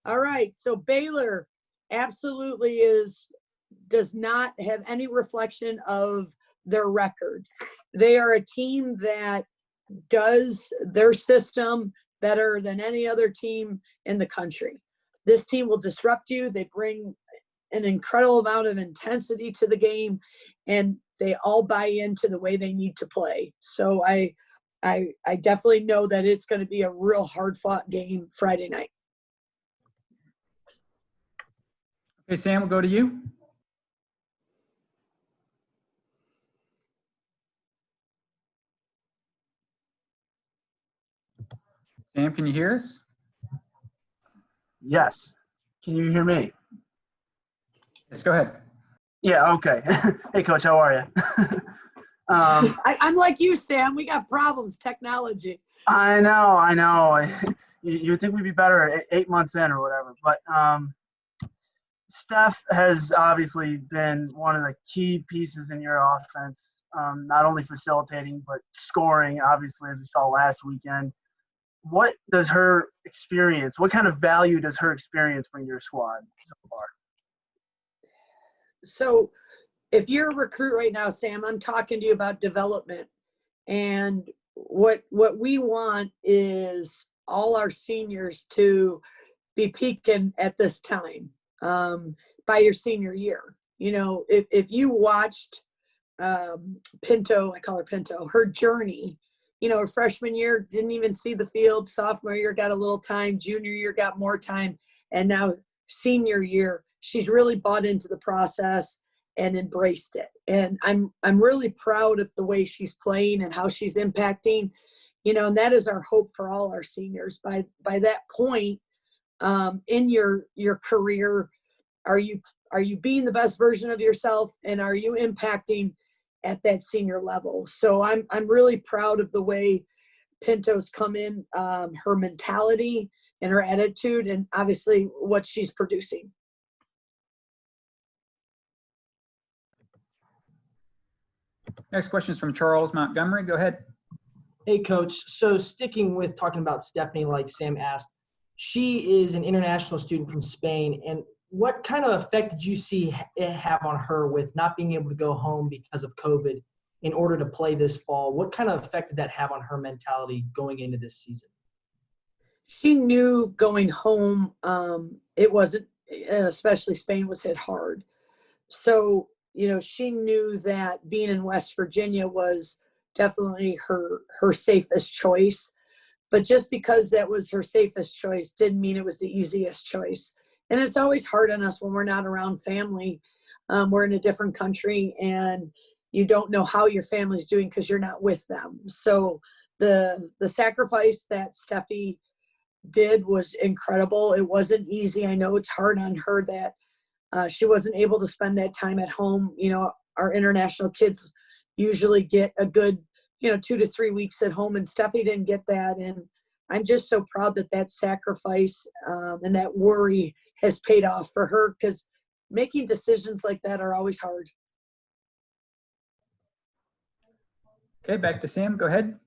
All right. So Baylor absolutely does not have any reflection of their record. They are a team that does their system better than any other team in the country. This team will disrupt you. They bring an incredible amount of intensity to the game, and they all buy into the way they need to play. So I definitely know that it's going to be a real hard-fought game Friday night. Okay, Sam, we'll go to you. Sam, can you hear us? Yes. Can you hear me? Yes, go ahead. Yeah, okay. Hey, Coach, how are you? I'm like you, Sam. We got problems, technology. I know. You would think we'd be better at 8 months in or whatever. But Steph has obviously been one of the key pieces in your offense, not only facilitating but scoring, obviously, as we saw last weekend. What does her experience, what kind of value does her experience bring to your squad so far? So if you're a recruit right now, Sam, I'm talking to you about development. And what we want is all our seniors to be peaking at this time by your senior year. You know, if you watched Pinto, I call her Pinto, her journey, you know, her freshman year didn't even see the field, sophomore year got a little time, junior year got more time, and now senior year, she's really bought into the process and embraced it. And I'm really proud of the way she's playing and how she's impacting, you know, and that is our hope for all our seniors. By that point in your career, are you being the best version of yourself, and are you impacting at that senior level? So I'm really proud of the way Pinto's come in, her mentality and her attitude, and obviously what she's producing. Next question is from Charles Montgomery. Go ahead. Hey, Coach. So sticking with talking about Stephanie, like Sam asked, she is an international student from Spain. And what kind of effect did you see it have on her with not being able to go home because of COVID in order to play this fall? What kind of effect did that have on her mentality going into this season? She knew going home, it wasn't, especially Spain was hit hard. So, you know, she knew that being in West Virginia was definitely her safest choice. But just because that was her safest choice didn't mean it was the easiest choice. And it's always hard on us when we're not around family. We're in a different country and you don't know how your family's doing because you're not with them. So the sacrifice that Steffi did was incredible. It wasn't easy. I know it's hard on her that she wasn't able to spend that time at home. You know, our international kids usually get a good, 2 to 3 weeks at home, and Steffi didn't get that. And I'm just so proud that sacrifice and that worry has paid off for her, because making decisions like that are always hard. Okay, back to Sam. Go ahead.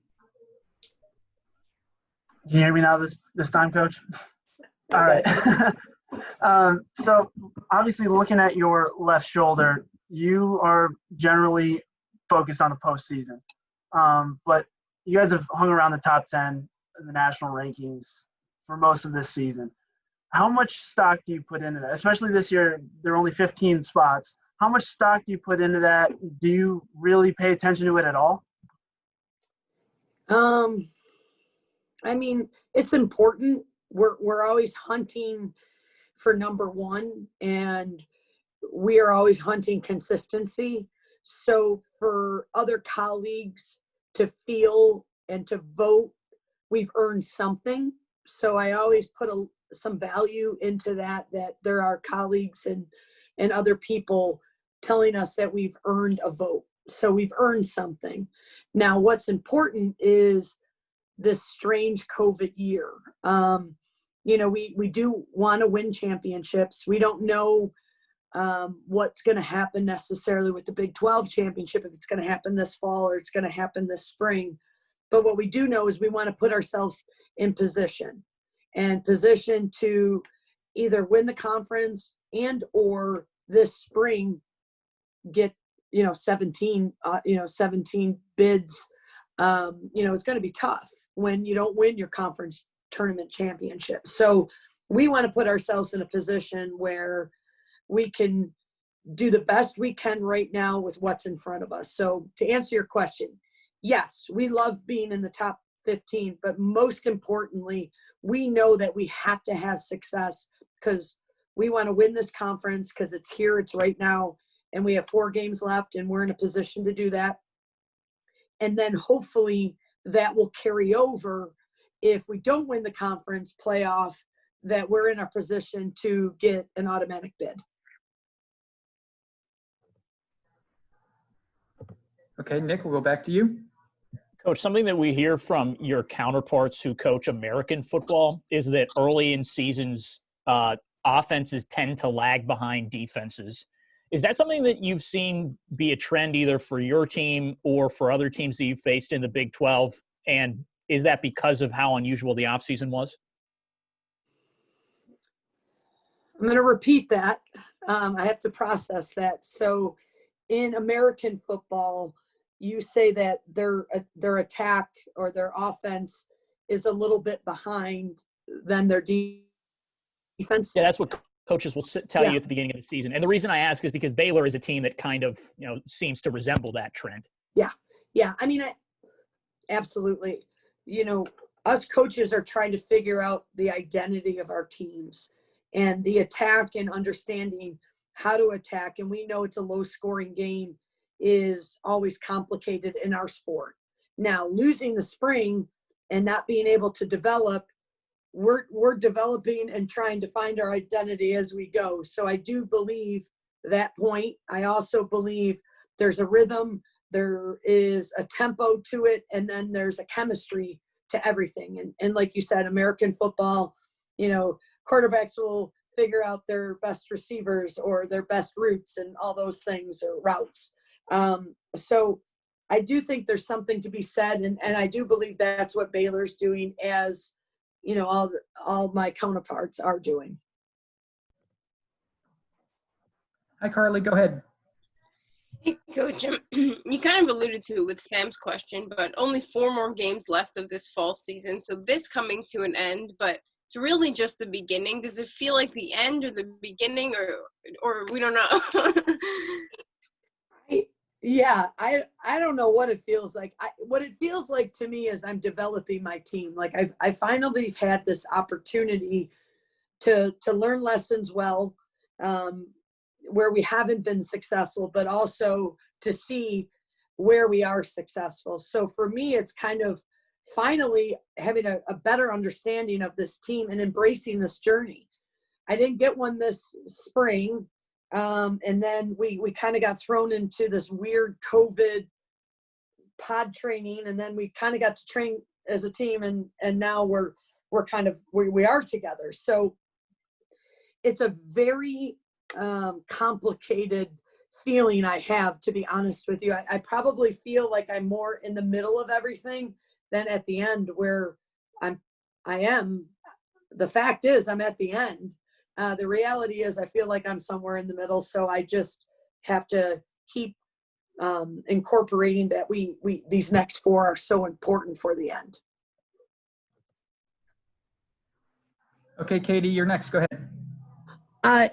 Can you hear me now this time, Coach? All right. So obviously looking at your left shoulder, you are generally focused on the postseason. But you guys have hung around the top 10 in the national rankings for most of this season. How much stock do you put into that? Especially this year, there are only 15 spots. How much stock do you put into that? Do you really pay attention to it at all? I mean, it's important. We're always hunting for number one, and we are always hunting consistency. So for other colleagues to feel and to vote, we've earned something. So I always put some value into that there are colleagues and other people telling us that we've earned a vote. So we've earned something. Now, what's important is this strange COVID year. We do want to win championships. We don't know what's going to happen necessarily with the Big 12 championship, if it's going to happen this fall or it's going to happen this spring. But what we do know is we want to put ourselves in position to either win the conference and or this spring get 17 17 bids. It's going to be tough when you don't win your conference tournament championship. So we want to put ourselves in a position where we can do the best we can right now with what's in front of us. So to answer your question, yes, we love being in the top 15, but most importantly, we know that we have to have success because we want to win this conference because it's here, it's right now, and we have 4 games left, and we're in a position to do that. And then hopefully that will carry over if we don't win the conference playoff, that we're in a position to get an automatic bid. Okay, Nick, we'll go back to you. Coach, something that we hear from your counterparts who coach American football is that early in seasons, offenses tend to lag behind defenses. Is that something that you've seen be a trend either for your team or for other teams that you've faced in the Big 12? And is that because of how unusual the offseason was? I'm going to repeat that. I have to process that. So in American football, you say that their attack or their offense is a little bit behind than their defense. Yeah, that's what coaches will tell you at the beginning of the season. And the reason I ask is because Baylor is a team that kind of, seems to resemble that trend. Yeah. I mean, absolutely. Us coaches are trying to figure out the identity of our teams and the attack and understanding how to attack. And we know it's a low scoring game is always complicated in our sport. Now, losing the spring and not being able to develop, we're developing and trying to find our identity as we go. So I do believe that point. I also believe there's a rhythm, there is a tempo to it, and then there's a chemistry to everything. And like you said, American football, quarterbacks will figure out their best receivers or their best routes and all those things or routes. So I do think there's something to be said. And I do believe that's what Baylor's doing, as, all my counterparts are doing. Hi, Carly, go ahead. Hey, Coach, you kind of alluded to it with Sam's question, but only 4 more games left of this fall season. So this coming to an end, but it's really just the beginning. Does it feel like the end or the beginning, or we don't know? I don't know what it feels like. What it feels like to me is I'm developing my team. Like I finally had this opportunity to learn lessons well, where we haven't been successful, but also to see where we are successful. So for me, it's kind of finally having a better understanding of this team and embracing this journey. I didn't get one this spring. And then we kind of got thrown into this weird COVID pod training, and then we kind of got to train as a team, and now we're kind of we are together. So it's a very complicated feeling I have, to be honest with you. I probably feel like I'm more in the middle of everything than at the end, where I am. The fact is I'm at the end. The reality is I feel like I'm somewhere in the middle. So I just have to keep incorporating that we these next 4 are so important for the end. Okay, Katie, you're next. Go ahead.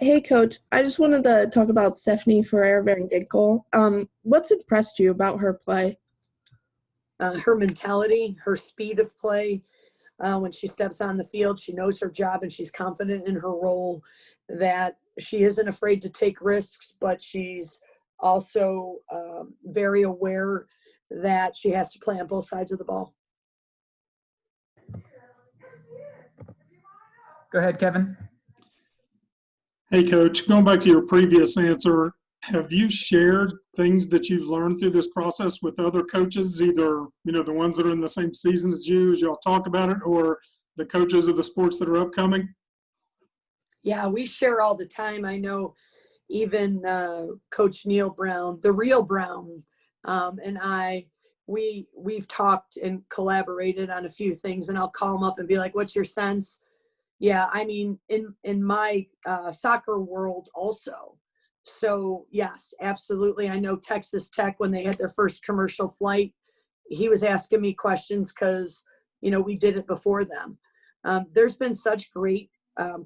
Hey, Coach. I just wanted to talk about Stephanie Ferrer-Van Ginkel. What's impressed you about her play? Her mentality, her speed of play. When she steps on the field, she knows her job and she's confident in her role, that she isn't afraid to take risks, but she's also very aware that she has to play on both sides of the ball. Go ahead, Kevin. Hey, Coach, going back to your previous answer, have you shared things that you've learned through this process with other coaches, either, the ones that are in the same season as you, as y'all talk about it, or the coaches of the sports that are upcoming? Yeah, we share all the time. I know even Coach Neil Brown, the real Brown, and we've talked and collaborated on a few things, and I'll call him up and be like, what's your sense? Yeah, I mean, in my soccer world also. So yes, absolutely. I know Texas Tech, when they had their first commercial flight, he was asking me questions because, we did it before them. There's been such great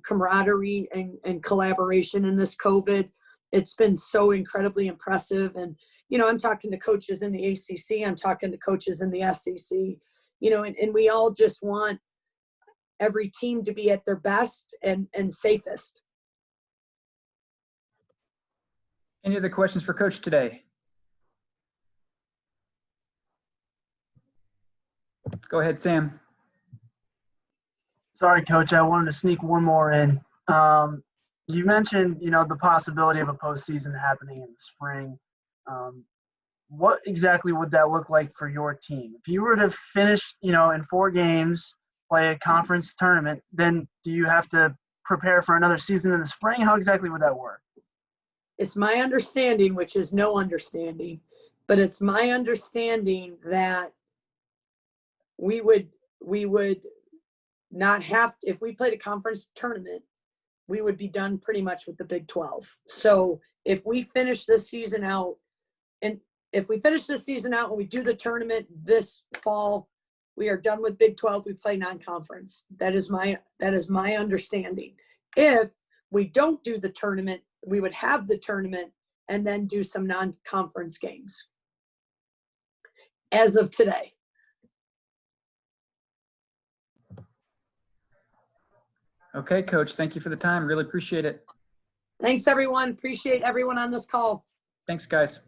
camaraderie and collaboration in this COVID. It's been so incredibly impressive. And, I'm talking to coaches in the ACC, I'm talking to coaches in the SEC, and we all just want every team to be at their best and safest. Any other questions for Coach today? Go ahead, Sam. Sorry, Coach. I wanted to sneak one more in. You mentioned, the possibility of a postseason happening in the spring. What exactly would that look like for your team? If you were to finish, in 4 games, play a conference tournament, then do you have to prepare for another season in the spring? How exactly would that work? It's my understanding, which is no understanding, but it's my understanding that we would not have, if we played a conference tournament, we would be done pretty much with the Big 12. So if we finish this season out, and we do the tournament this fall, we are done with Big 12. We play non-conference. That is my understanding. If we don't do the tournament, we would have the tournament and then do some non-conference games as of today. Okay, Coach. Thank you for the time. Really appreciate it. Thanks, everyone. Appreciate everyone on this call. Thanks, guys.